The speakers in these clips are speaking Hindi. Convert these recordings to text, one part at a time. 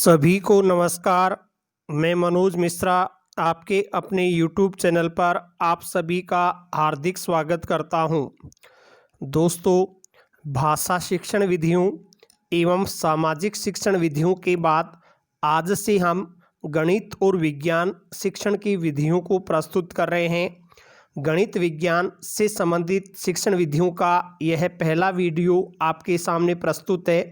सभी को नमस्कार। मैं मनोज मिश्रा आपके अपने YouTube चैनल पर आप सभी का हार्दिक स्वागत करता हूं। दोस्तों, भाषा शिक्षण विधियों एवं सामाजिक शिक्षण विधियों के बाद आज से हम गणित और विज्ञान शिक्षण की विधियों को प्रस्तुत कर रहे हैं। गणित विज्ञान से संबंधित शिक्षण विधियों का यह पहला वीडियो आपके सामने प्रस्तुत है।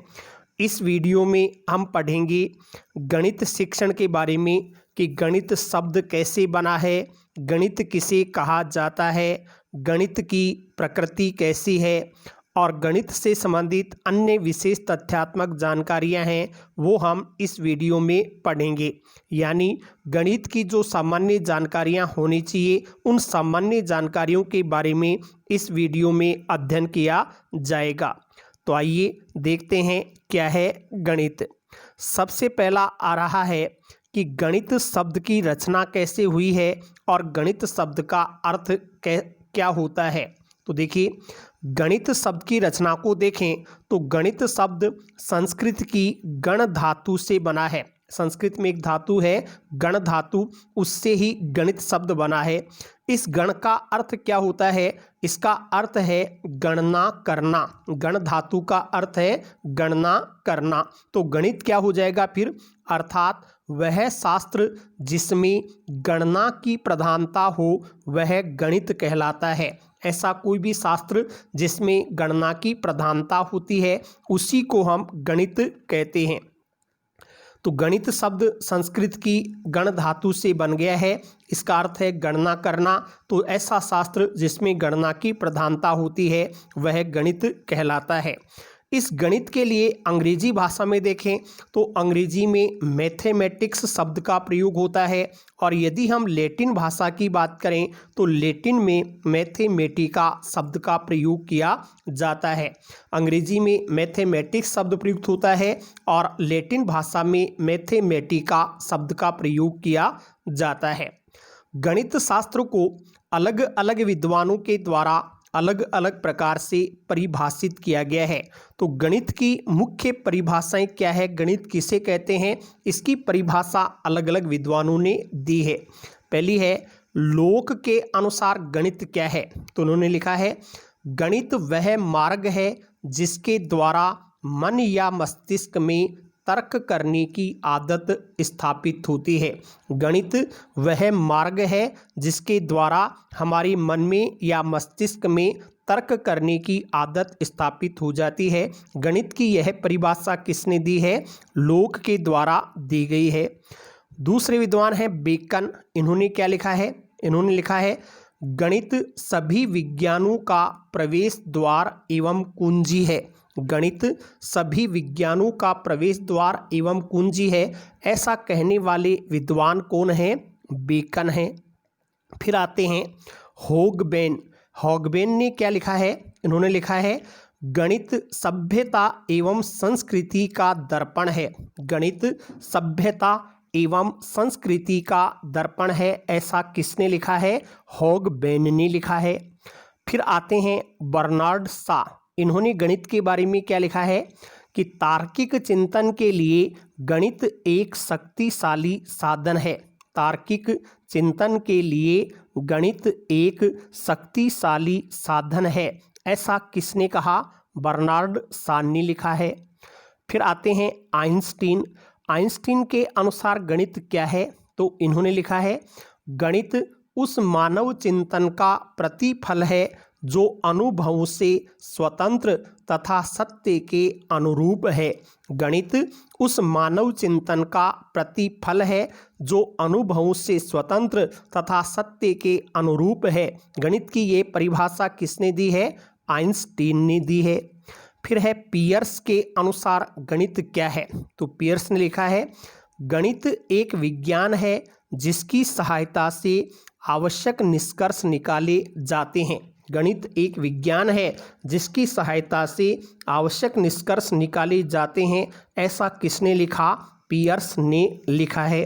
इस वीडियो में हम पढ़ेंगे गणित शिक्षण के बारे में कि गणित शब्द कैसे बना है, गणित किसे कहा जाता है, गणित की प्रकृति कैसी है और गणित से संबंधित अन्य विशेष तथ्यात्मक जानकारियां हैं वो हम इस वीडियो में पढ़ेंगे। यानी गणित की जो सामान्य जानकारियां होनी चाहिए उन सामान्य जानकारियों के बारे में इस वीडियो में अध्ययन किया जाएगा। तो आइए देखते हैं क्या है गणित। सबसे पहला आ रहा है कि गणित शब्द की रचना कैसे हुई है और गणित शब्द का अर्थ क्या होता है। तो देखिए, गणित शब्द की रचना को देखें तो गणित शब्द संस्कृत की गण धातु से बना है। संस्कृत में एक धातु है गण धातु, उससे ही गणित शब्द बना है। इस गण का अर्थ क्या होता है? इसका अर्थ है गणना करना। गण धातु का अर्थ है गणना करना। तो गणित क्या हो जाएगा फिर? अर्थात वह शास्त्र जिसमें गणना की प्रधानता हो वह गणित कहलाता है। ऐसा कोई भी शास्त्र जिसमें गणना की प्रधानता होती है उसी को हम गणित कहते हैं। तो गणित शब्द संस्कृत की गण धातु से बन गया है। इसका अर्थ है गणना करना। तो ऐसा शास्त्र जिसमें गणना की प्रधानता होती है वह गणित कहलाता है। इस गणित के लिए अंग्रेजी भाषा में देखें तो अंग्रेजी में मैथमेटिक्स शब्द का प्रयोग होता है और यदि हम लैटिन भाषा की बात करें तो लैटिन में मैथमेटिका शब्द का प्रयोग किया जाता है। अंग्रेजी में मैथमेटिक्स शब्द प्रयुक्त होता है और लैटिन भाषा में मैथमेटिका शब्द का प्रयोग किया जाता है। गणित शास्त्र को अलग अलग विद्वानों के द्वारा अलग अलग प्रकार से परिभाषित किया गया है। तो गणित की मुख्य परिभाषाएं क्या है, गणित किसे कहते हैं, इसकी परिभाषा अलग अलग विद्वानों ने दी है। पहली है लोक के अनुसार गणित क्या है। तो उन्होंने लिखा है गणित वह मार्ग है जिसके द्वारा मन या मस्तिष्क में तर्क करने की आदत स्थापित होती है। गणित वह मार्ग है जिसके द्वारा हमारे मन में या मस्तिष्क में तर्क करने की आदत स्थापित हो जाती है। गणित की यह परिभाषा किसने दी है? लोक के द्वारा दी गई है। दूसरे विद्वान हैं बेकन। इन्होंने क्या लिखा है? इन्होंने लिखा है गणित सभी विज्ञानों का प्रवेश द्वार एवं कुंजी है। गणित सभी विज्ञानों का प्रवेश द्वार एवं कुंजी है। ऐसा कहने वाले विद्वान कौन हैं? बेकन हैं। फिर आते हैं होगबेन। होगबेन ने क्या लिखा है? इन्होंने लिखा है गणित सभ्यता एवं संस्कृति का दर्पण है। गणित सभ्यता एवं संस्कृति का दर्पण है। ऐसा किसने लिखा है? होगबेन ने लिखा है। फिर आते हैं बर्नार्ड शॉ। इन्होंने गणित के बारे में क्या लिखा है कि तार्किक चिंतन के लिए गणित एक शक्तिशाली साधन है। तार्किक चिंतन के लिए गणित एक शक्तिशाली साधन है। ऐसा किसने कहा? बर्नार्ड शॉ ने लिखा है। फिर आते हैं आइंस्टीन। आइंस्टीन के अनुसार गणित क्या है? तो इन्होंने लिखा है गणित उस मानव चिंतन का प्रतिफल है जो अनुभव से स्वतंत्र तथा सत्य के अनुरूप है। गणित उस मानव चिंतन का प्रतिफल है जो अनुभव से स्वतंत्र तथा सत्य के अनुरूप है। गणित की ये परिभाषा किसने दी है? आइंस्टीन ने दी है। फिर है पियर्स के अनुसार गणित क्या है? तो पियर्स ने लिखा है गणित एक विज्ञान है जिसकी सहायता से आवश्यक निष्कर्ष निकाले जाते हैं। गणित एक विज्ञान है जिसकी सहायता से आवश्यक निष्कर्ष निकाले जाते हैं। ऐसा किसने लिखा? पियर्स ने लिखा है।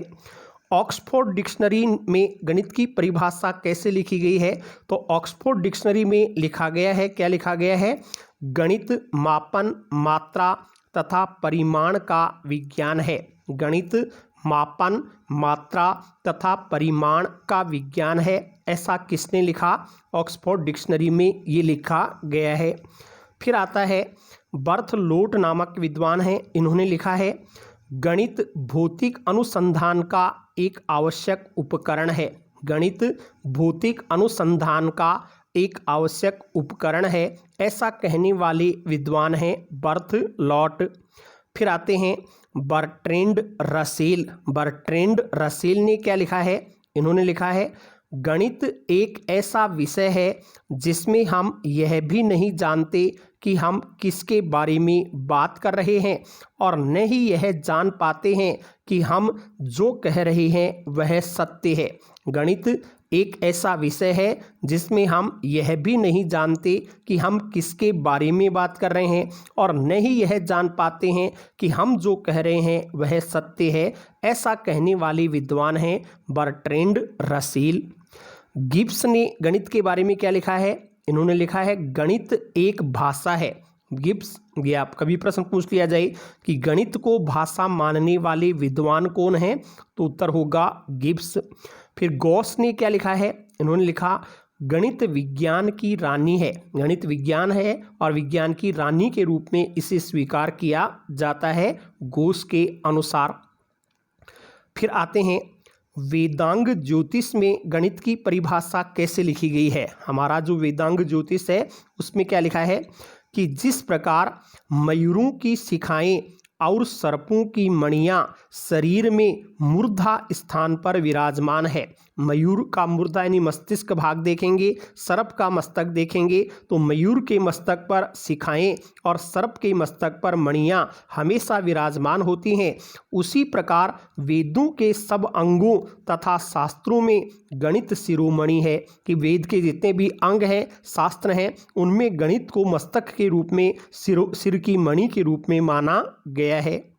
ऑक्सफोर्ड डिक्शनरी में गणित की परिभाषा कैसे लिखी गई है? तो ऑक्सफोर्ड डिक्शनरी में लिखा गया है, क्या लिखा गया है? गणित मापन, मात्रा तथा परिमाण का विज्ञान है। गणित मापन, मात्रा तथा परिमाण का विज्ञान है। ऐसा किसने लिखा? ऑक्सफोर्ड डिक्शनरी में ये लिखा गया है। फिर आता है बर्थलोट नामक विद्वान हैं, इन्होंने लिखा है गणित भौतिक अनुसंधान का एक आवश्यक उपकरण है। गणित भौतिक अनुसंधान का एक आवश्यक उपकरण है, ऐसा कहने वाले विद्वान हैं बर्थलोट। फिर आते हैं बर्ट्रैंड रसेल। बर्ट्रैंड रसेल ने क्या लिखा है? इन्होंने लिखा है गणित एक ऐसा विषय है जिसमें हम यह भी नहीं जानते कि हम किसके बारे में बात कर रहे हैं और न ही यह जान पाते हैं कि हम जो कह रहे हैं वह सत्य है। गणित एक ऐसा विषय है जिसमें हम यह भी नहीं जानते कि हम किसके बारे में बात कर रहे हैं और न ही यह जान पाते हैं कि हम जो कह रहे हैं वह सत्य है। ऐसा कहने वाले विद्वान हैं बर्ट्रैंड रसेल। गिब्स ने गणित के बारे में क्या लिखा है? इन्होंने लिखा है गणित एक भाषा है। गिब्स, ये आप कभी प्रश्न पूछ लिया जाए कि गणित को भाषा मानने वाले विद्वान कौन हैं, तो उत्तर होगा गिब्स। फिर गॉस ने क्या लिखा है? इन्होंने लिखा गणित विज्ञान की रानी है। गणित विज्ञान है और विज्ञान की रानी के रूप में इसे स्वीकार किया जाता है गॉस के अनुसार। फिर आते हैं वेदांग ज्योतिष में गणित की परिभाषा कैसे लिखी गई है। हमारा जो वेदांग ज्योतिष है उसमें क्या लिखा है कि जिस प्रकार मयूरों की शिखाएं और सर्पों की मणियां शरीर में मूर्धा स्थान पर विराजमान है। मयूर का मूर्धा यानी मस्तिष्क भाग देखेंगे, सर्प का मस्तक देखेंगे तो मयूर के मस्तक पर शिखाएं और सर्प के मस्तक पर मणियां हमेशा विराजमान होती हैं। उसी प्रकार वेदों के सब अंगों तथा शास्त्रों में गणित शिरोमणि है कि वेद के जितने भी अंग हैं, शास्त्र हैं, उनमें गणित को मस्तक के रूप में, सिर की मणि के रूप में माना गया है।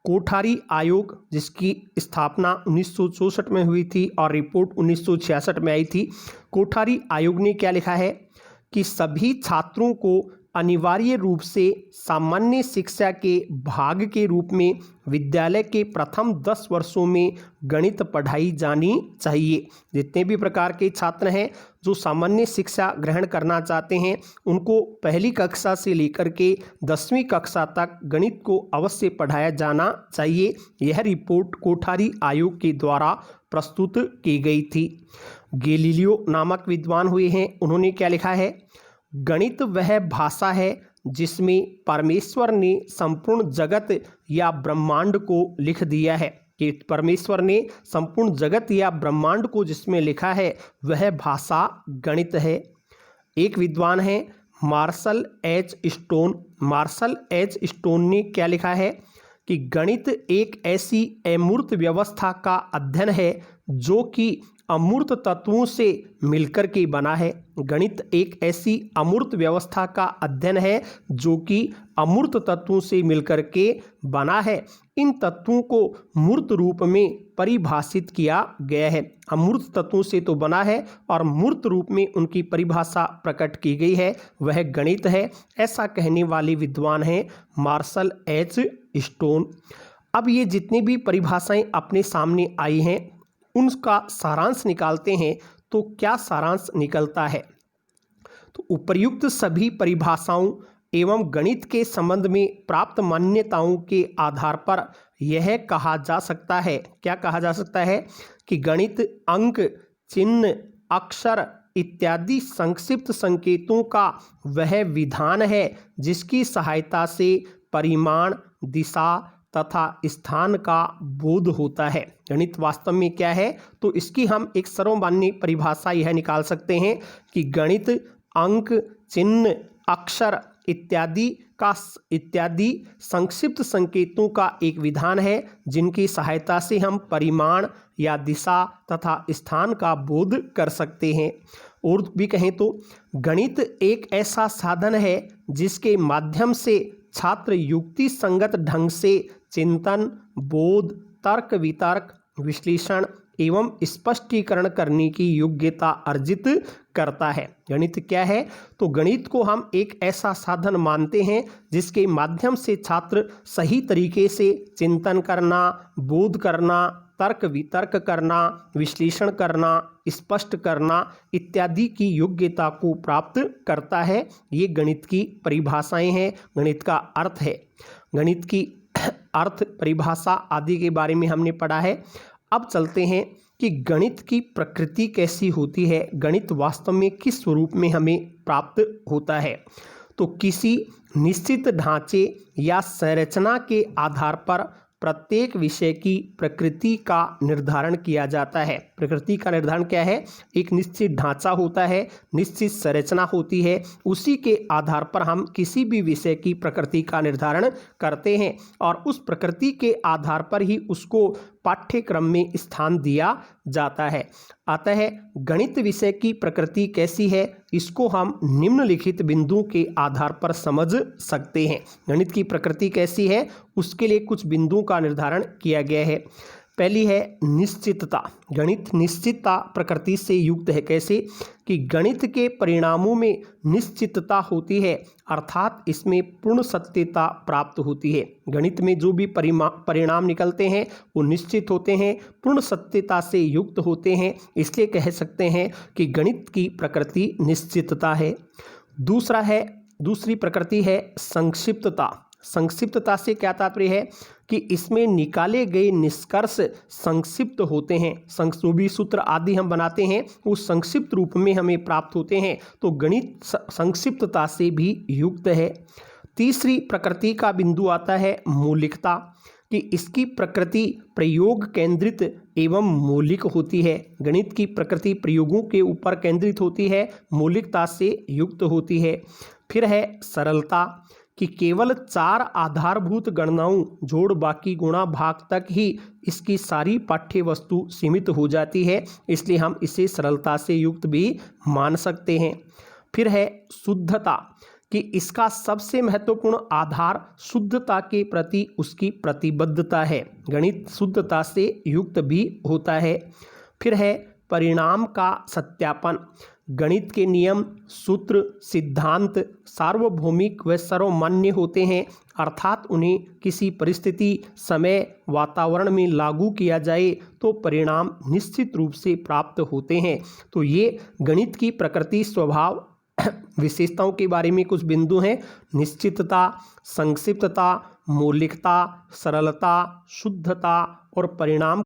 कोठारी आयोग, जिसकी स्थापना 1964 में हुई थी और रिपोर्ट 1966 में आई थी, कोठारी आयोग ने क्या लिखा है कि सभी छात्रों को अनिवार्य रूप से सामान्य शिक्षा के भाग के रूप में विद्यालय के प्रथम 10 वर्षों में गणित पढ़ाई जानी चाहिए। जितने भी प्रकार के छात्र हैं जो सामान्य शिक्षा ग्रहण करना चाहते हैं उनको पहली कक्षा से लेकर के 10वीं कक्षा तक गणित को अवश्य पढ़ाया जाना चाहिए। यह रिपोर्ट कोठारी आयोग के द्वारा प्रस्तुत की गई थी। गैलीलियो नामक विद्वान हुए हैं, उन्होंने क्या लिखा है? गणित वह भाषा है जिसमें परमेश्वर ने संपूर्ण जगत या ब्रह्मांड को लिख दिया है। कि परमेश्वर ने संपूर्ण जगत या ब्रह्मांड को जिसमें लिखा है वह भाषा गणित है। एक विद्वान है Marshall H Stone. Marshall H Stone ने क्या लिखा है कि गणित एक ऐसी अमूर्त व्यवस्था का अध्ययन है जो कि अमूर्त तत्वों से मिलकर के बना है। गणित एक ऐसी अमूर्त व्यवस्था का अध्ययन है जो कि अमूर्त तत्वों से मिलकर के बना है। इन तत्वों को मूर्त रूप में परिभाषित किया गया है। अमूर्त तत्वों से तो बना है और मूर्त रूप में उनकी परिभाषा प्रकट की गई है, वह गणित है। ऐसा कहने वाले विद्वान हैं मार्शल एच स्टोन। अब ये जितनी भी परिभाषाएं अपने सामने आई हैं उनका सारांश निकालते हैं तो क्या सारांश निकलता है? तो उपर्युक्त सभी परिभाषाओं एवं गणित के संबंध में प्राप्त मान्यताओं के आधार पर यह कहा जा सकता है, क्या कहा जा सकता है कि गणित अंक, चिन्ह, अक्षर इत्यादि संक्षिप्त संकेतों का वह विधान है जिसकी सहायता से परिमाण, दिशा तथा स्थान का बोध होता है। गणित वास्तव में क्या है? तो इसकी हम एक सर्वमान्य परिभाषा यह निकाल सकते हैं कि गणित अंक, चिन्ह, अक्षर इत्यादि संक्षिप्त संकेतों का एक विधान है जिनकी सहायता से हम परिमाण या दिशा तथा स्थान का बोध कर सकते हैं। और भी कहें तो गणित एक ऐसा साधन है जिसके माध्यम से छात्र युक्ति संगत ढंग से चिंतन, बोध, तर्क वितर्क, विश्लेषण एवं स्पष्टीकरण करने की योग्यता अर्जित करता है। गणित क्या है? तो गणित को हम एक ऐसा साधन मानते हैं जिसके माध्यम से छात्र सही तरीके से चिंतन करना, बोध करना, तर्क वितर्क करना, विश्लेषण करना, स्पष्ट करना इत्यादि की योग्यता को प्राप्त करता है। ये गणित की परिभाषाएं हैं, गणित का अर्थ है। गणित की अर्थ, परिभाषा आदि के बारे में हमने पढ़ा है। अब चलते हैं कि गणित की प्रकृति कैसी होती है, गणित वास्तव में किस स्वरूप में हमें प्राप्त होता है। तो किसी निश्चित ढांचे या संरचना के आधार पर प्रत्येक विषय की प्रकृति का निर्धारण किया जाता है। प्रकृति का निर्धारण क्या है? एक निश्चित ढांचा होता है, निश्चित संरचना होती है, उसी के आधार पर हम किसी भी विषय की प्रकृति का निर्धारण करते हैं और उस प्रकृति के आधार पर ही उसको पाठ्यक्रम में स्थान दिया जाता है। अतः गणित विषय की प्रकृति कैसी है, इसको हम निम्नलिखित बिंदुओं के आधार पर समझ सकते हैं। गणित की प्रकृति कैसी है, उसके लिए कुछ बिंदुओं का निर्धारण किया गया है। पहली है निश्चितता। गणित निश्चितता प्रकृति से युक्त है। कैसे? कि गणित के परिणामों में निश्चितता होती है, अर्थात इसमें पूर्ण सत्यता प्राप्त होती है। गणित में जो भी परिणाम निकलते हैं वो निश्चित होते हैं, पूर्ण सत्यता से युक्त होते हैं, इसलिए कह सकते हैं कि गणित की प्रकृति निश्चितता है। दूसरी प्रकृति है संक्षिप्तता। संक्षिप्तता से क्या तात्पर्य है? कि इसमें निकाले गए निष्कर्ष संक्षिप्त होते हैं। जो भी सूत्र आदि हम बनाते हैं वो संक्षिप्त रूप में हमें प्राप्त होते हैं, तो गणित संक्षिप्तता से भी युक्त है। तीसरी प्रकृति का बिंदु आता है मौलिकता, कि इसकी प्रकृति प्रयोग केंद्रित एवं मौलिक होती है। गणित की प्रकृति प्रयोगों के ऊपर केंद्रित होती है, मौलिकता से युक्त होती है। फिर है सरलता, कि केवल 4 आधारभूत गणनाओं जोड़ बाकी गुणा भाग तक ही इसकी सारी पाठ्य वस्तु सीमित हो जाती है, इसलिए हम इसे सरलता से युक्त भी मान सकते हैं। फिर है शुद्धता, कि इसका सबसे महत्वपूर्ण आधार शुद्धता के प्रति उसकी प्रतिबद्धता है। गणित शुद्धता से युक्त भी होता है। फिर है परिणाम का सत्यापन। गणित के नियम, सूत्र, सिद्धांत सार्वभौमिक व सर्वमान्य होते हैं, अर्थात उन्हें किसी परिस्थिति, समय, वातावरण में लागू किया जाए तो परिणाम निश्चित रूप से प्राप्त होते हैं। तो ये गणित की प्रकृति, स्वभाव, विशेषताओं के बारे में कुछ बिंदु हैं। निश्चितता, संक्षिप्तता, मौलिकता, सरलता, शुद्धता और परिणाम।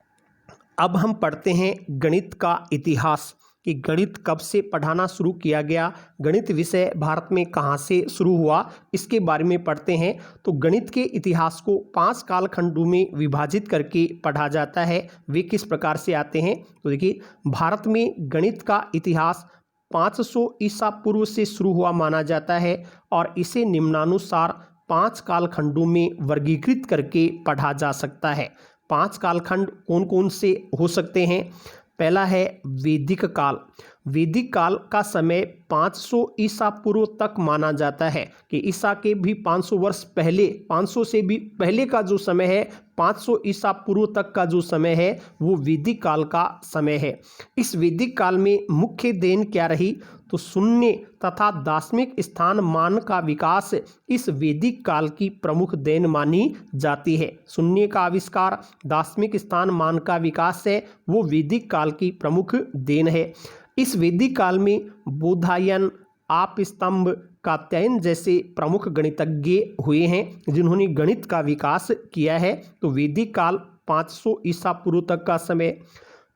अब हम पढ़ते हैं गणित का इतिहास, कि गणित कब से पढ़ाना शुरू किया गया, गणित विषय भारत में कहाँ से शुरू हुआ, इसके बारे में पढ़ते हैं। तो गणित के इतिहास को 5 कालखंडों में विभाजित करके पढ़ा जाता है। वे किस प्रकार से आते हैं? तो देखिए, भारत में गणित का इतिहास 500 ईसा पूर्व से शुरू हुआ माना जाता है और इसे निम्नानुसार 5 कालखंडों में वर्गीकृत करके पढ़ा जा सकता है। 5 कालखंड कौन कौन से हो सकते हैं? पहला है वैदिक काल। वैदिक काल का समय 500 ईसा पूर्व तक माना जाता है, कि ईसा के भी 500 वर्ष पहले, 500 से भी पहले का जो समय है, 500 ईसा पूर्व तक का जो समय है वो वैदिक काल का समय है। इस वैदिक काल में मुख्य देन क्या रही? तो शून्य तथा दार्शनिक स्थान मान का विकास इस वैदिक काल की प्रमुख देन मानी जाती है। शून्य का आविष्कार, दार्शनिक स्थान मान का विकास है, वो वैदिक काल की प्रमुख देन है। इस वैदिक काल में बोधायन, आपस्तंभ, कात्यायन जैसे प्रमुख गणितज्ञ हुए हैं जिन्होंने गणित का विकास किया है। तो वैदिक काल 500 ईसा पूर्व तक का समय।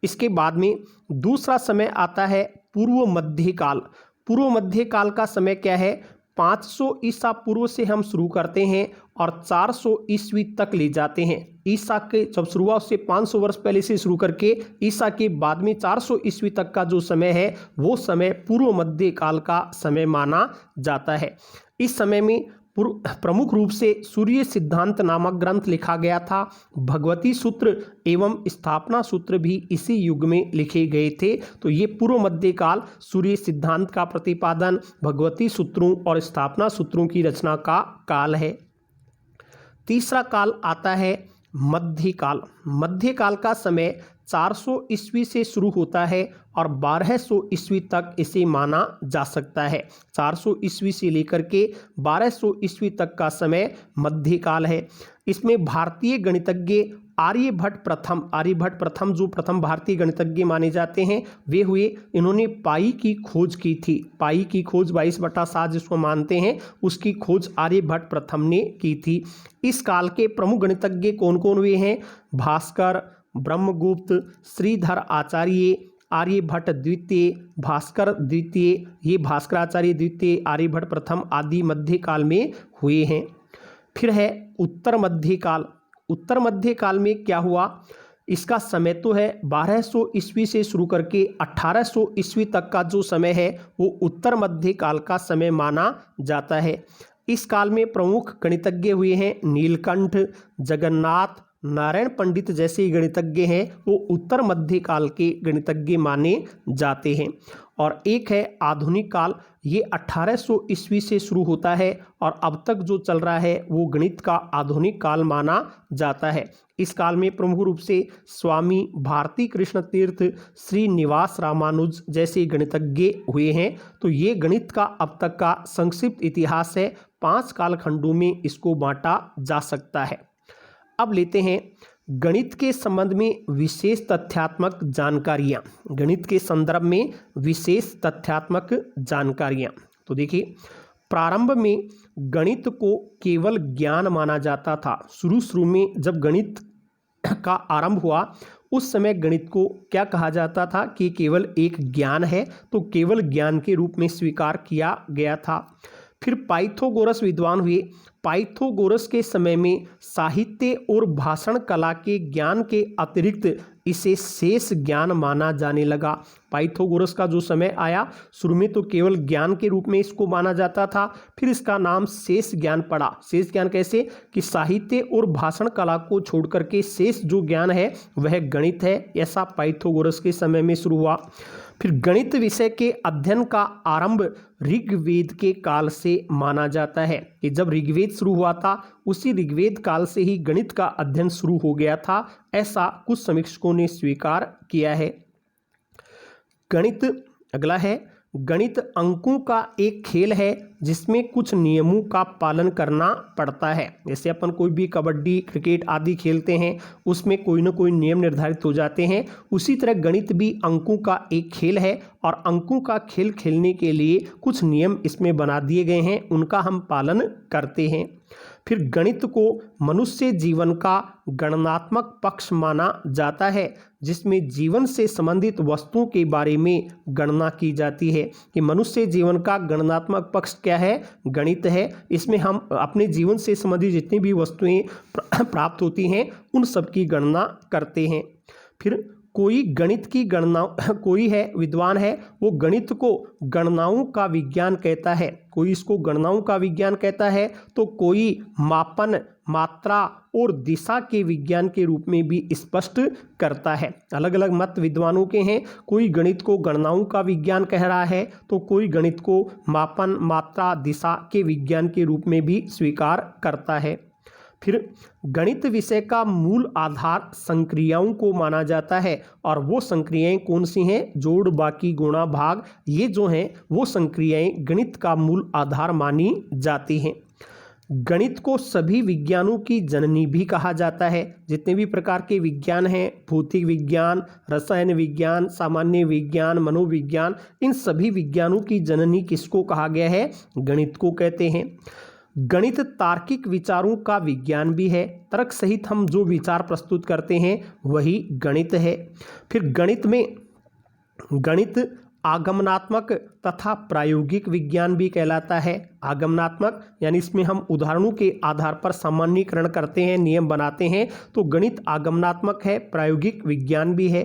इसके बाद में दूसरा समय आता है पूर्व मध्य काल। पूर्व मध्य काल का समय क्या है? 500 ईसा पूर्व से हम शुरू करते हैं और 400 ईस्वी तक ले जाते हैं। ईसा के जब शुरुआत से 500 वर्ष पहले से शुरू करके ईसा के बाद में 400 ईस्वी तक का जो समय है वो समय पूर्व मध्य काल का समय माना जाता है। इस समय में प्रमुख रूप से सूर्य सिद्धांत नामक ग्रंथ लिखा गया था। भगवती सूत्र एवं स्थापना सूत्र भी इसी युग में लिखे गए थे। तो ये पूर्व मध्य काल सूर्य सिद्धांत का प्रतिपादन, भगवती सूत्रों और स्थापना सूत्रों की रचना का काल है। तीसरा काल आता है मध्यकाल। मध्यकाल का समय 400 ईस्वी से शुरू होता है और 1200 ईस्वी तक इसे माना जा सकता है। 400 ईस्वी से लेकर के 1200 ईस्वी तक का समय मध्यकाल है। इसमें भारतीय गणितज्ञ आर्यभट्ट प्रथम जो प्रथम भारतीय गणितज्ञ माने जाते हैं वे हुए। इन्होंने पाई की खोज की थी। पाई की खोज 22/7 जिसको मानते हैं उसकी खोज आर्यभट्ट प्रथम ने की थी। इस काल के प्रमुख गणितज्ञ कौन कौन हुए हैं? भास्कर, ब्रह्मगुप्त, श्रीधर आचार्य, आर्यभट्ट द्वितीय, भास्कर द्वितीय, ये भास्कराचार्य द्वितीय, आर्यभट्ट प्रथम आदि मध्यकाल में हुए हैं। फिर है उत्तर मध्यकाल। उत्तर मध्यकाल में क्या हुआ? इसका समय तो है 1200 ईस्वी से शुरू करके 1800 ईस्वी तक का जो समय है वो उत्तर मध्यकाल का समय माना जाता है। इस काल में प्रमुख गणितज्ञ हुए हैं नीलकंठ, जगन्नाथ, नारायण पंडित जैसे गणितज्ञ हैं वो उत्तर मध्यकाल के गणितज्ञ माने जाते हैं। और एक है आधुनिक काल, ये 1800 ईस्वी से शुरू होता है और अब तक जो चल रहा है वो गणित का आधुनिक काल माना जाता है। इस काल में प्रमुख रूप से स्वामी भारती कृष्ण तीर्थ, श्रीनिवास रामानुज जैसे गणितज्ञ हुए हैं। तो ये गणित का अब तक का संक्षिप्त इतिहास है। 5 कालखंडों में इसको बांटा जा सकता है। अब लेते हैं गणित के संबंध में विशेष तथ्यात्मक जानकारियाँ। गणित के संदर्भ में विशेष तथ्यात्मक जानकारियाँ। तो देखिए, प्रारंभ में गणित को केवल ज्ञान माना जाता था। शुरू में जब गणित का आरंभ हुआ उस समय गणित को क्या कहा जाता था कि केवल एक ज्ञान है, तो केवल ज्ञान के रूप में स्वीकार किया गया था। फिर पाइथागोरस विद्वान हुए। पाइथागोरस के समय में साहित्य और भाषण कला के ज्ञान के अतिरिक्त इसे शेष ज्ञान माना जाने लगा। पाइथागोरस का जो समय आया, शुरू में तो केवल ज्ञान के रूप में इसको माना जाता था, फिर इसका नाम शेष ज्ञान पड़ा। शेष ज्ञान कैसे? कि साहित्य और भाषण कला को छोड़ करके शेष जो ज्ञान है वह गणित है। ऐसा पाइथागोरस के समय में शुरू हुआ। फिर गणित विषय के अध्ययन का आरंभ ऋग्वेद के काल से माना जाता है कि जब ऋग्वेद शुरू हुआ था उसी ऋग्वेद काल से ही गणित का अध्ययन शुरू हो गया था, ऐसा कुछ समीक्षकों ने स्वीकार किया है। गणित अगला है, गणित अंकों का एक खेल है जिसमें कुछ नियमों का पालन करना पड़ता है। जैसे अपन कोई भी कबड्डी, क्रिकेट आदि खेलते हैं उसमें कोई ना कोई नियम निर्धारित हो जाते हैं, उसी तरह गणित भी अंकों का एक खेल है और अंकों का खेल खेलने के लिए कुछ नियम इसमें बना दिए गए हैं, उनका हम पालन करते हैं। फिर गणित को मनुष्य जीवन का गणनात्मक पक्ष माना जाता है जिसमें जीवन से संबंधित वस्तुओं के बारे में गणना की जाती है। कि मनुष्य जीवन का गणनात्मक पक्ष क्या है? गणित है। इसमें हम अपने जीवन से संबंधित जितनी भी वस्तुएं प्राप्त होती हैं उन सब की गणना करते हैं। फिर कोई गणित की गणना, कोई है विद्वान है वो गणित को गणनाओं का विज्ञान कहता है। कोई इसको गणनाओं का विज्ञान कहता है तो कोई मापन, मात्रा और दिशा के विज्ञान के रूप में भी स्पष्ट करता है। अलग अलग मत विद्वानों के हैं। कोई गणित को गणनाओं का विज्ञान कह रहा है तो कोई गणित को मापन, मात्रा, दिशा के विज्ञान के रूप में भी स्वीकार करता है। फिर गणित विषय का मूल आधार संक्रियाओं को माना जाता है और वो संक्रियाएं कौन सी हैं? जोड़, बाकी, गुणा, भाग, ये जो हैं वो संक्रियाएं गणित का मूल आधार मानी जाती हैं। गणित को सभी विज्ञानों की जननी भी कहा जाता है। जितने भी प्रकार के विज्ञान हैं, भौतिक विज्ञान, रसायन विज्ञान, सामान्य विज्ञान, मनोविज्ञान, इन सभी विज्ञानों की जननी किसको कहा गया है? गणित को कहते हैं। गणित तार्किक विचारों का विज्ञान भी है। तर्क सहित हम जो विचार प्रस्तुत करते हैं वही गणित है। फिर गणित आगमनात्मक तथा प्रायोगिक विज्ञान भी कहलाता है। आगमनात्मक यानी इसमें हम उदाहरणों के आधार पर सामान्यीकरण करते हैं, नियम बनाते हैं, तो गणित आगमनात्मक है। प्रायोगिक विज्ञान भी है।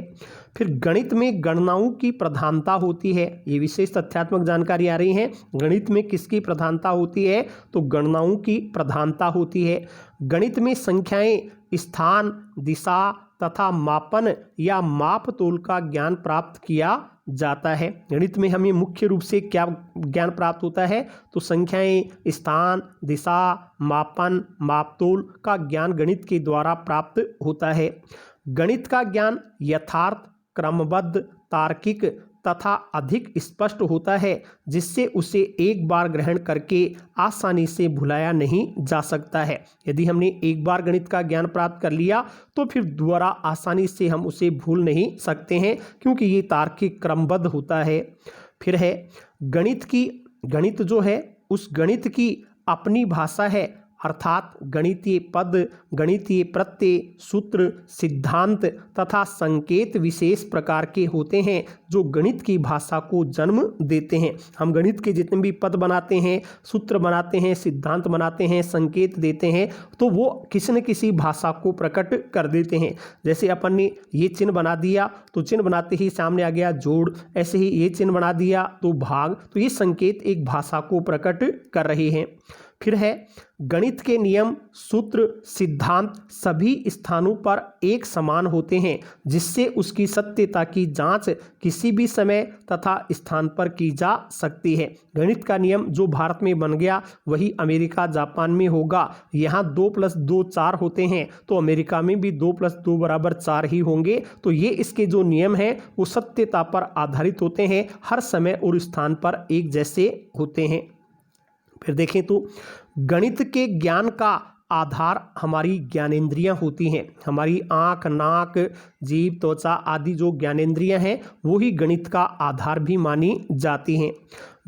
फिर गणित में गणनाओं की प्रधानता होती है। ये विशेष तथ्यात्मक जानकारी आ रही है। गणित में किसकी प्रधानता होती है? तो गणनाओं की प्रधानता होती है। गणित में संख्याएं, स्थान, दिशा तथा मापन या माप तोल का ज्ञान प्राप्त किया जाता है। गणित में हमें मुख्य रूप से क्या ज्ञान प्राप्त होता है? तो संख्याएं, स्थान, दिशा, मापन, मापतोल का ज्ञान गणित के द्वारा प्राप्त होता है। गणित का ज्ञान यथार्थ, क्रमबद्ध, तार्किक तथा अधिक स्पष्ट होता है, जिससे उसे एक बार ग्रहण करके आसानी से भुलाया नहीं जा सकता है। यदि हमने एक बार गणित का ज्ञान प्राप्त कर लिया तो फिर दोबारा आसानी से हम उसे भूल नहीं सकते हैं, क्योंकि ये तार्किक, क्रमबद्ध होता है। फिर है गणित जो है उस गणित की अपनी भाषा है, अर्थात गणितीय पद, गणितीय प्रत्यय, सूत्र, सिद्धांत तथा संकेत विशेष प्रकार के होते हैं जो गणित की भाषा को जन्म देते हैं। हम गणित के जितने भी पद बनाते हैं, सूत्र बनाते हैं, सिद्धांत बनाते हैं, संकेत देते हैं, तो वो किसी न किसी भाषा को प्रकट कर देते हैं। जैसे अपन ने ये चिन्ह बना दिया तो चिन्ह बनाते ही सामने आ गया जोड़, ऐसे ही ये चिन्ह बना दिया तो भाग, तो ये संकेत एक भाषा को प्रकट कर रहे हैं। फिर है गणित के नियम, सूत्र, सिद्धांत सभी स्थानों पर एक समान होते हैं, जिससे उसकी सत्यता की जांच किसी भी समय तथा स्थान पर की जा सकती है। गणित का नियम जो भारत में बन गया वही अमेरिका, जापान में होगा। यहाँ 2 + 2 4 होते हैं, तो अमेरिका में भी 2 + 2 = 4 ही होंगे। तो ये इसके जो नियम हैं वो सत्यता पर आधारित होते हैं, हर समय और स्थान पर एक जैसे होते हैं। फिर देखें तो गणित के ज्ञान का आधार हमारी ज्ञानेंद्रियां होती हैं। हमारी आँख, नाक, जीभ, त्वचा आदि जो ज्ञानेंद्रियां हैं वो ही गणित का आधार भी मानी जाती हैं।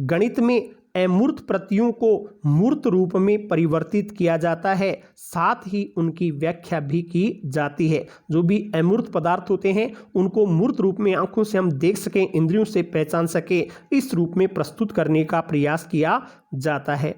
गणित में अमूर्त प्रतियों को मूर्त रूप में परिवर्तित किया जाता है, साथ ही उनकी व्याख्या भी की जाती है। जो भी अमूर्त पदार्थ होते हैं उनको मूर्त रूप में आंखों से हम देख सकें, इंद्रियों से पहचान सकें, इस रूप में प्रस्तुत करने का प्रयास किया जाता है।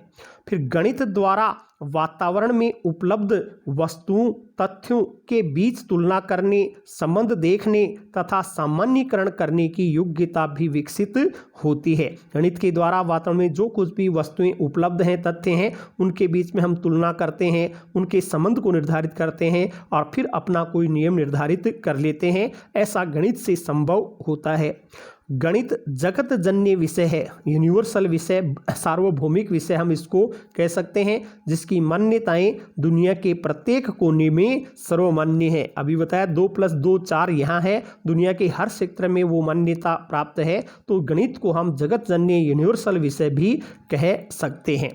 फिर गणित द्वारा वातावरण में उपलब्ध वस्तुओं, तथ्यों के बीच तुलना करने, संबंध देखने तथा सामान्यीकरण करने की योग्यता भी विकसित होती है। गणित के द्वारा वातावरण में जो कुछ भी वस्तुएं उपलब्ध हैं, तथ्य हैं, उनके बीच में हम तुलना करते हैं, उनके संबंध को निर्धारित करते हैं और फिर अपना कोई नियम निर्धारित कर लेते हैं। ऐसा गणित से संभव होता है। गणित जगत जन्य विषय है, यूनिवर्सल विषय, सार्वभौमिक विषय हम इसको कह सकते हैं, जिसकी मान्यताएं दुनिया के प्रत्येक कोने में सर्वमान्य है। अभी बताया 2 + 2 4 यहाँ है, दुनिया के हर क्षेत्र में वो मान्यता प्राप्त है। तो गणित को हम जगत जन्य यूनिवर्सल विषय भी कह सकते हैं।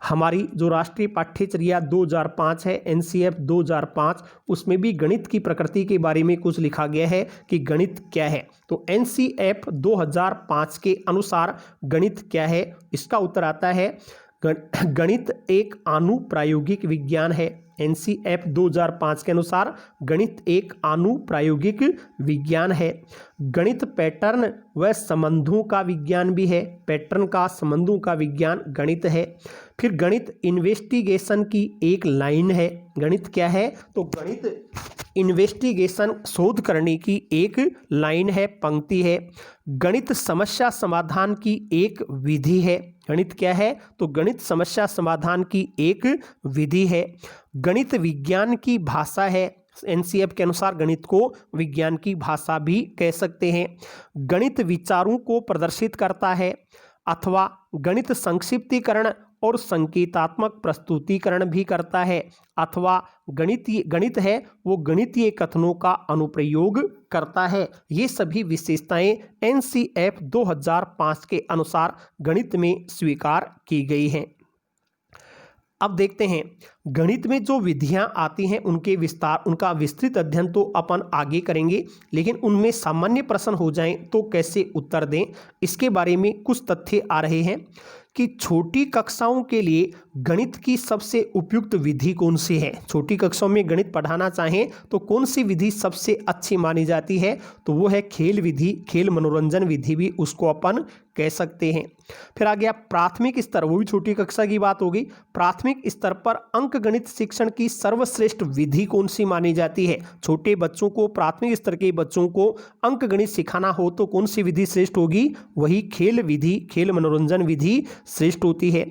हमारी जो राष्ट्रीय पाठ्यचर्या 2005 है, NCF 2005, उसमें भी गणित की प्रकृति के बारे में कुछ लिखा गया है कि गणित क्या है। तो NCF 2005 के अनुसार गणित क्या है, इसका उत्तर आता है गणित एक अनुप्रायोगिक विज्ञान है। NCF 2005 के अनुसार गणित एक अनुप्रायोगिक विज्ञान है। गणित पैटर्न व संबंधों का विज्ञान भी है। पैटर्न का, संबंधों का विज्ञान गणित है। फिर गणित इन्वेस्टिगेशन की एक लाइन है। गणित क्या है? तो गणित इन्वेस्टिगेशन, शोध करने की एक लाइन है, पंक्ति है। गणित समस्या समाधान की एक विधि है। गणित क्या है? तो गणित समस्या समाधान की एक विधि है। गणित विज्ञान की भाषा है। NCF के अनुसार गणित को विज्ञान की भाषा भी कह सकते हैं। गणित विचारों को प्रदर्शित करता है, अथवा गणित संक्षिप्तीकरण और संकेतात्मक प्रस्तुतिकरण भी करता है, अथवा गणित है वो गणितीय कथनों का अनुप्रयोग करता है। ये सभी विशेषताएं NCF 2005 के अनुसार गणित में स्वीकार की गई हैं। अब देखते हैं गणित में जो विधियां आती हैं उनका विस्तृत अध्ययन तो अपन आगे करेंगे, लेकिन उनमें सामान्य प्रश्न हो जाएं तो कैसे उत्तर दें, इसके बारे में कुछ तथ्य आ रहे हैं कि छोटी कक्षाओं के लिए गणित की सबसे उपयुक्त विधि कौन सी है। छोटी कक्षाओं में गणित पढ़ाना चाहें तो कौन सी विधि सबसे अच्छी मानी जाती है? तो वो है खेल विधि, खेल मनोरंजन विधि भी उसको अपन कह सकते हैं। फिर आ गया प्राथमिक स्तर, वो भी छोटी कक्षा की बात होगी। प्राथमिक स्तर पर अंक गणित शिक्षण की सर्वश्रेष्ठ विधि कौन सी मानी जाती है? छोटे बच्चों को, प्राथमिक स्तर के बच्चों को अंक गणित सिखाना हो तो कौन सी विधि श्रेष्ठ होगी? वही खेल विधि, खेल मनोरंजन विधि श्रेष्ठ होती है।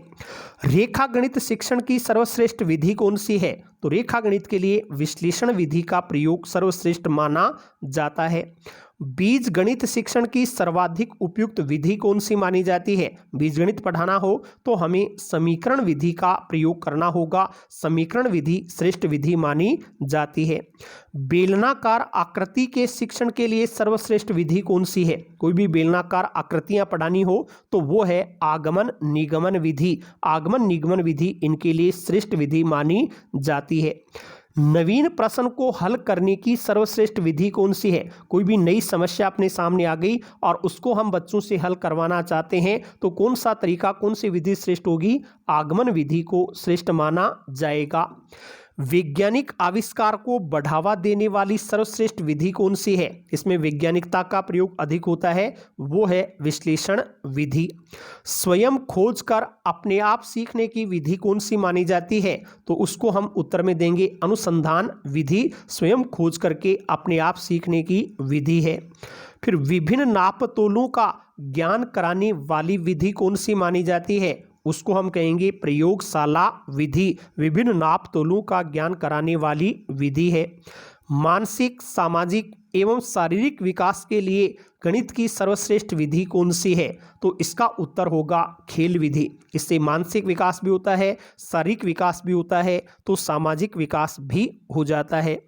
रेखा गणित शिक्षण की सर्वश्रेष्ठ विधि कौन सी है? तो रेखा गणित के लिए विश्लेषण विधि का प्रयोग सर्वश्रेष्ठ माना जाता है। बीज गणित शिक्षण की सर्वाधिक उपयुक्त विधि कौन सी मानी जाती है? बीजगणित पढ़ाना हो तो हमें समीकरण विधि का प्रयोग करना होगा। समीकरण विधि श्रेष्ठ विधि मानी जाती है। बेलनाकार आकृति के शिक्षण के लिए सर्वश्रेष्ठ विधि कौन सी है? कोई भी बेलनाकार आकृतियां पढ़ानी हो तो वो है आगमन निगमन विधि। आगमन निगमन विधि इनके लिए श्रेष्ठ विधि मानी जाती है। नवीन प्रश्न को हल करने की सर्वश्रेष्ठ विधि कौन सी है? कोई भी नई समस्या अपने सामने आ गई और उसको हम बच्चों से हल करवाना चाहते हैं तो कौन सा तरीका, कौन सी विधि श्रेष्ठ होगी? आगमन विधि को श्रेष्ठ माना जाएगा। वैज्ञानिक आविष्कार को बढ़ावा देने वाली सर्वश्रेष्ठ विधि कौन सी है? इसमें वैज्ञानिकता का प्रयोग अधिक होता है, वो है विश्लेषण विधि। स्वयं खोज कर अपने आप सीखने की विधि कौन सी मानी जाती है? तो उसको हम उत्तर में देंगे अनुसंधान विधि। स्वयं खोज करके अपने आप सीखने की विधि है। फिर विभिन्न नापतोलों का ज्ञान कराने वाली विधि कौन सी मानी जाती है? उसको हम कहेंगे प्रयोगशाला विधि। विभिन्न नापतोलों का ज्ञान कराने वाली विधि है। मानसिक, सामाजिक एवं शारीरिक विकास के लिए गणित की सर्वश्रेष्ठ विधि कौन सी है? तो इसका उत्तर होगा खेल विधि। इससे मानसिक विकास भी होता है, शारीरिक विकास भी होता है, तो सामाजिक विकास भी हो जाता है।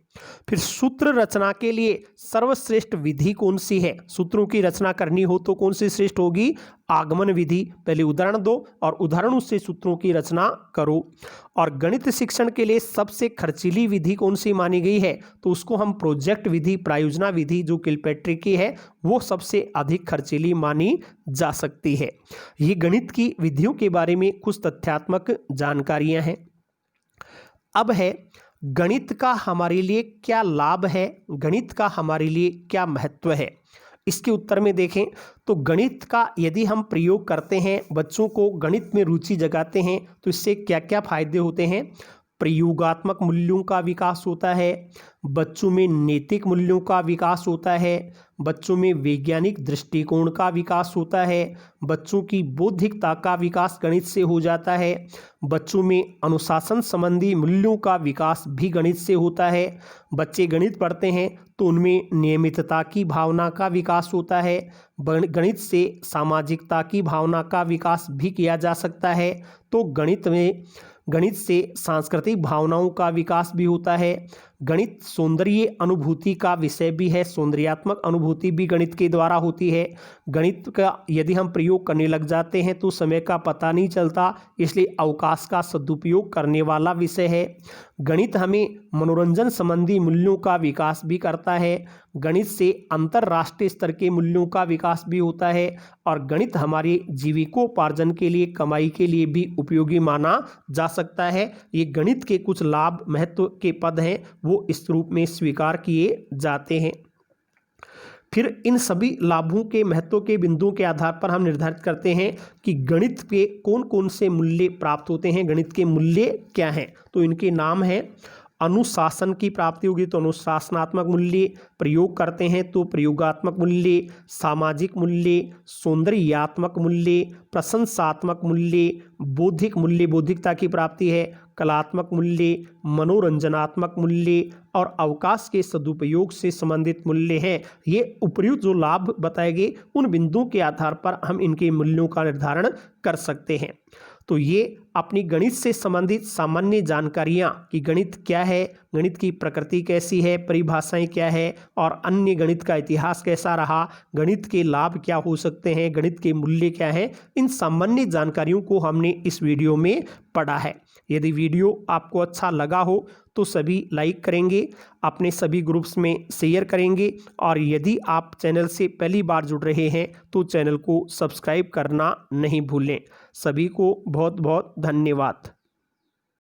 फिर सूत्र रचना के लिए सर्वश्रेष्ठ विधि कौन सी है? सूत्रों की रचना करनी हो तो कौन सी श्रेष्ठ होगी? आगमन विधि। पहले उदाहरण दो और उदाहरणों से सूत्रों की रचना करो। और गणित शिक्षण के लिए सबसे खर्चीली विधि कौन सी मानी गई है? तो उसको हम प्रोजेक्ट विधि, प्रायोजना विधि जो किलपेट्री की है वो सबसे अधिक खर्चीली मानी जा सकती है। ये गणित की विधियों के बारे में कुछ तथ्यात्मक जानकारियां हैं। अब है गणित का हमारे लिए क्या लाभ है, गणित का हमारे लिए क्या महत्व है। इसके उत्तर में देखें तो गणित का यदि हम प्रयोग करते हैं, बच्चों को गणित में रुचि जगाते हैं तो इससे क्या क्या फायदे होते हैं? प्रयोगात्मक मूल्यों का विकास होता है, बच्चों में नैतिक मूल्यों का विकास होता है, बच्चों में वैज्ञानिक दृष्टिकोण का विकास होता है, बच्चों की बौद्धिकता का विकास गणित से हो जाता है, बच्चों में अनुशासन संबंधी मूल्यों का विकास भी गणित से होता है। बच्चे गणित पढ़ते हैं तो उनमें नियमितता की भावना का विकास होता है। गणित से सामाजिकता की भावना का विकास भी किया जा सकता है। तो गणित से सांस्कृतिक भावनाओं का विकास भी होता है। गणित सौंदर्य अनुभूति का विषय भी है, सौंदर्यात्मक अनुभूति भी गणित के द्वारा होती है। गणित का यदि हम प्रयोग करने लग जाते हैं तो समय का पता नहीं चलता, इसलिए अवकाश का सदुपयोग करने वाला विषय है। गणित हमें मनोरंजन संबंधी मूल्यों का विकास भी करता है। गणित से अंतर्राष्ट्रीय स्तर के मूल्यों का विकास भी होता है और गणित हमारे जीविकोपार्जन के लिए, कमाई के लिए भी उपयोगी माना जा सकता है। ये गणित के कुछ लाभ, महत्व के पद हैं, वो इस रूप में स्वीकार किए जाते हैं। फिर इन सभी लाभों के, महत्व के बिंदुओं के आधार पर हम निर्धारित करते हैं कि गणित के कौन कौन से मूल्य प्राप्त होते हैं, गणित के मूल्य क्या हैं। तो इनके नाम हैं, अनुशासन की प्राप्ति होगी तो अनुशासनात्मक मूल्य, प्रयोग करते हैं तो प्रयोगात्मक मूल्य, सामाजिक मूल्य, सौंदर्यात्मक मूल्य, प्रशंसात्मक मूल्य, बौद्धिक मूल्य, बौद्धिकता की प्राप्ति है, कलात्मक मूल्य, मनोरंजनात्मक मूल्य और अवकाश के सदुपयोग से संबंधित मूल्य हैं। ये उपर्युक्त जो लाभ बताए गए उन बिंदुओं के आधार पर हम इनके मूल्यों का निर्धारण कर सकते हैं। तो ये अपनी गणित से संबंधित सामान्य जानकारियाँ कि गणित क्या है, गणित की प्रकृति कैसी है, परिभाषाएं क्या है और अन्य गणित का इतिहास कैसा रहा, गणित के लाभ क्या हो सकते हैं, गणित के मूल्य क्या है, इन सामान्य जानकारियों को हमने इस वीडियो में पढ़ा है। यदि वीडियो आपको अच्छा लगा हो तो सभी लाइक करेंगे, अपने सभी ग्रुप्स में शेयर करेंगे और यदि आप चैनल से पहली बार जुड़ रहे हैं तो चैनल को सब्सक्राइब करना नहीं भूलें। सभी को बहुत बहुत धन्यवाद।